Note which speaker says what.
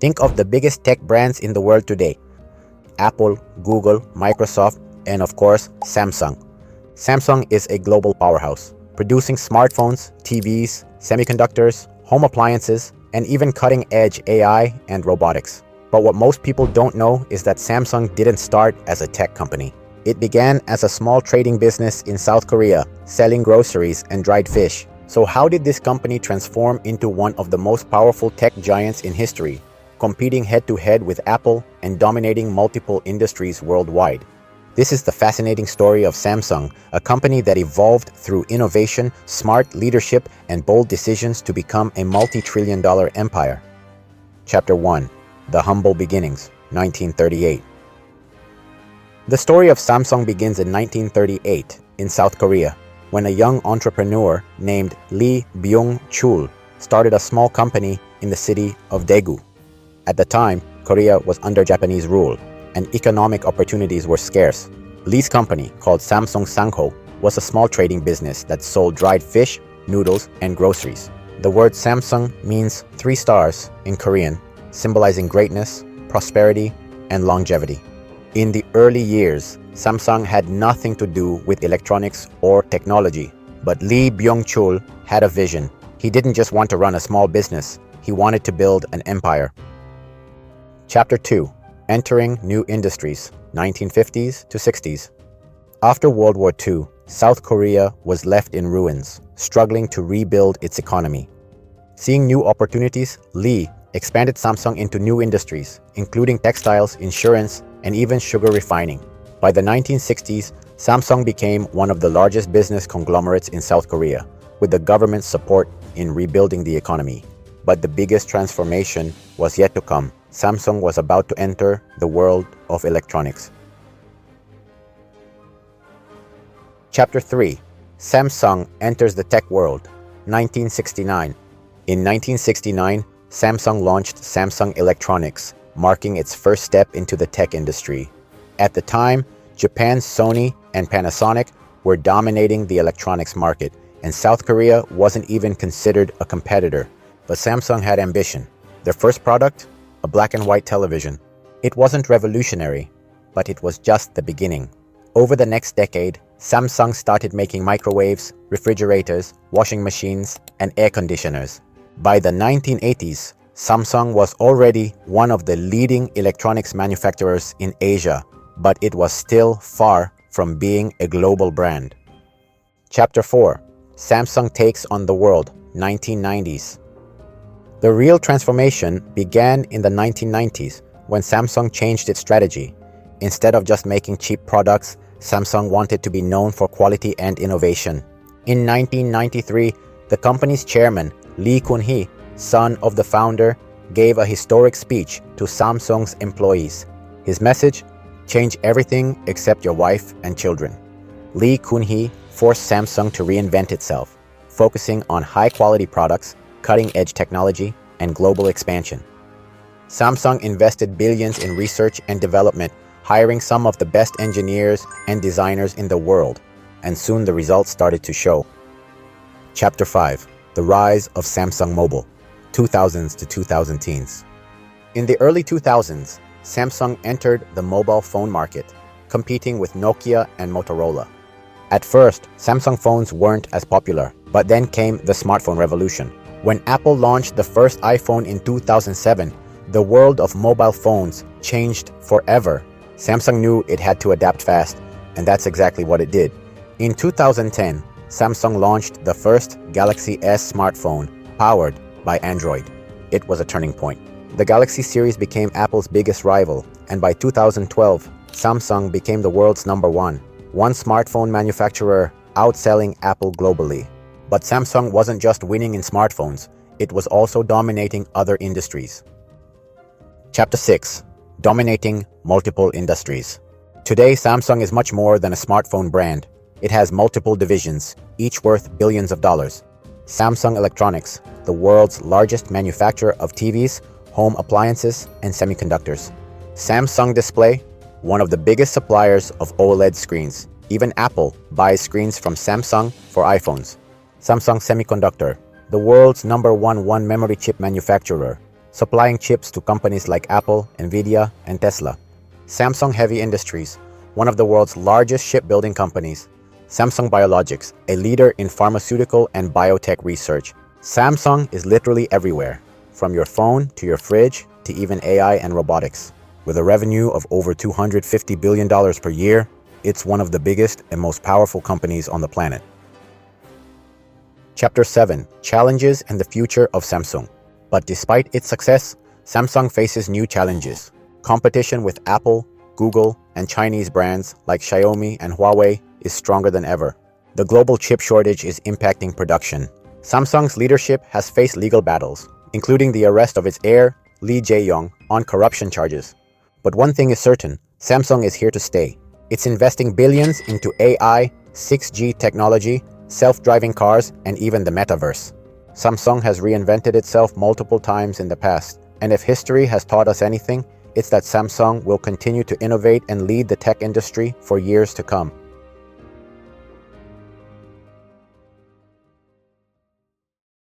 Speaker 1: Think of the biggest tech brands in the world today: Apple, Google, Microsoft, and of course, Samsung. Samsung is a global powerhouse, producing smartphones, TVs, semiconductors, home appliances, and even cutting-edge AI and robotics. But what most people don't know is that Samsung didn't start as a tech company. It began as a small trading business in South Korea, selling groceries and dried fish. So how did this company transform into one of the most powerful tech giants in history, competing head-to-head with Apple and dominating multiple industries worldwide? This is the fascinating story of Samsung, a company that evolved through innovation, smart leadership, and bold decisions to become a multi-trillion-dollar empire. Chapter 1. The Humble Beginnings, 1938. The story of Samsung begins in 1938 in South Korea, when a young entrepreneur named Byung-chul started a small company in the city of Daegu. At the time, Korea was under Japanese rule, and economic opportunities were scarce. Lee's company, called Samsung Sangho, was a small trading business that sold dried fish, noodles, and groceries. The word Samsung means 3 stars in Korean, symbolizing greatness, prosperity, and longevity. In the early years, Samsung had nothing to do with electronics or technology, but Lee Byung-chul had a vision. He didn't just want to run a small business, he wanted to build an empire. Chapter 2. Entering New Industries, 1950s to 60s. After World War II, South Korea was left in ruins, struggling to rebuild its economy. Seeing new opportunities, Lee expanded Samsung into new industries, including textiles, insurance, and even sugar refining. By the 1960s, Samsung became one of the largest business conglomerates in South Korea, with the government's support in rebuilding the economy. But the biggest transformation was yet to come. Samsung was about to enter the world of electronics. Chapter 3. Samsung enters the tech world, 1969. In 1969, Samsung launched Samsung Electronics, marking its first step into the tech industry. At the time, Japan's Sony and Panasonic were dominating the electronics market, and South Korea wasn't even considered a competitor. But Samsung had ambition. Their first product? A black and white television. It wasn't revolutionary, but it was just the beginning. Over the next decade, Samsung started making microwaves, refrigerators, washing machines, and air conditioners. By the 1980s, Samsung was already one of the leading electronics manufacturers in Asia, but it was still far from being a global brand. Chapter 4. Samsung takes on the world, 1990s. The real transformation began in the 1990s when Samsung changed its strategy. Instead of just making cheap products, Samsung wanted to be known for quality and innovation. In 1993, the company's chairman, Lee Kun-hee, son of the founder, gave a historic speech to Samsung's employees. His message: change everything except your wife and children. Lee Kun-hee forced Samsung to reinvent itself, focusing on high-quality products, cutting-edge technology, and global expansion. Samsung invested billions in research and development, hiring some of the best engineers and designers in the world, and soon the results started to show. Chapter 5. The Rise of Samsung Mobile, 2000s to 2010s. In the early 2000s, Samsung entered the mobile phone market, competing with Nokia and Motorola. At first, Samsung phones weren't as popular, but then came the smartphone revolution. When Apple launched the first iPhone in 2007, the world of mobile phones changed forever. Samsung knew it had to adapt fast, and that's exactly what it did. In 2010, Samsung launched the first Galaxy S smartphone, powered by Android. It was a turning point. The Galaxy series became Apple's biggest rival, and by 2012, Samsung became the world's #1, one smartphone manufacturer outselling Apple globally. But Samsung wasn't just winning in smartphones, it was also dominating other industries. Chapter 6. Dominating multiple industries. Today, Samsung is much more than a smartphone brand. It has multiple divisions, each worth billions of dollars. Samsung Electronics, the world's largest manufacturer of TVs, home appliances, and semiconductors. Samsung Display, one of the biggest suppliers of OLED screens. Even Apple buys screens from Samsung for iPhones. Samsung Semiconductor, the world's #1 memory chip manufacturer. supplying chips to companies like Apple, Nvidia, and Tesla. Samsung Heavy Industries, one of the world's largest shipbuilding companies. Samsung Biologics, a leader in pharmaceutical and biotech research. Samsung is literally everywhere, from your phone to your fridge to even AI and robotics. With a revenue of over $250 billion per year, it's one of the biggest and most powerful companies on the planet. Chapter 7. Challenges and the Future of Samsung. But despite its success, Samsung faces new challenges. Competition with Apple, Google, and Chinese brands like Xiaomi and Huawei is stronger than ever. The global chip shortage is impacting production. Samsung's leadership has faced legal battles, including the arrest of its heir, Lee Jae-yong, on corruption charges. But one thing is certain, Samsung is here to stay. It's investing billions into AI, 6G technology, self-driving cars, and even the metaverse. Samsung has reinvented itself multiple times in the past, and if history has taught us anything, it's that Samsung will continue to innovate and lead the tech industry for years to come.